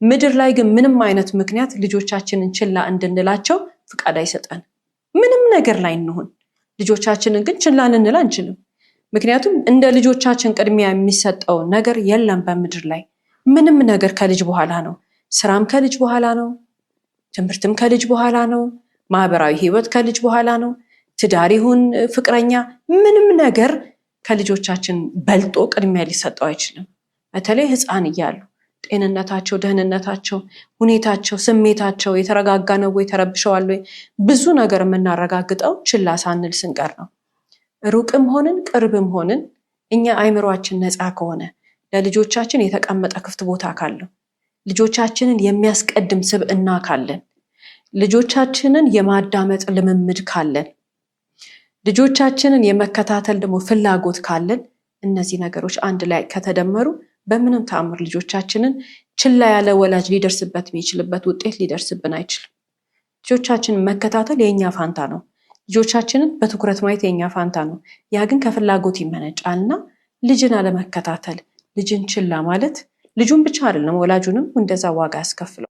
ምድር ላይ ግን ምንም አይነት ምክንያት ልጆቻችንን ችላ እንድንላቸው ፍቃድ አይሰጠን። ምንም ነገር ላይ እንሆን ልጆቻችንን ግን ችላ ልንል አንችልም። ምክንያቱም እንደ ልጆቻችን ቅድሚያ የሚሰጠው ነገር የለም በምድር ላይ። ምንም ነገር ከልጅ በኋላ ነው። ስራም ከልጅ በኋላ ነው። ትምህርትም ከልጅ በኋላ ነው። ማህበራዊ ህይወት ከልጅ በኋላ ነው። ትዳር ይሁን ፍቅረኛ፣ ምንም ነገር ከልጆቻችን በልጦ ቅድሚያ ሊሰጠው አይችልም። በተለይ ህፃን እያሉ ጤንነታቸው፣ ደህንነታቸው፣ ሁኔታቸው፣ ስሜታቸው የተረጋጋ ነው ወይ ተረብሸዋል ወይ ብዙ ነገር የምናረጋግጠው ችላ ሳንል ስንቀር ነው። ሩቅም ሆንን ቅርብም ሆንን እኛ አይምሯችን ነፃ ከሆነ ለልጆቻችን የተቀመጠ ክፍት ቦታ ካለው ልጆቻችንን የሚያስቀድም ስብዕና ካለን ልጆቻችንን የማዳመጥ ልምምድ ካለን ልጆቻችንን የመከታተል ደግሞ ፍላጎት ካለን እነዚህ ነገሮች አንድ ላይ ከተደመሩ በምንም ተአምር ልጆቻችንን ችላ ያለ ወላጅ ሊደርስበት የሚችልበት ውጤት ሊደርስብን አይችልም። ልጆቻችንን መከታተል የኛ ፋንታ ነው። ልጆቻችንን በትኩረት ማየት የኛ ፋንታ ነው። ያ ግን ከፍላጎት ይመነጫልና ልጅን አለመከታተል፣ ልጅን ችላ ማለት ልጁን ብቻ አይደለም ወላጁንም እንደዛ ዋጋ ያስከፍለው።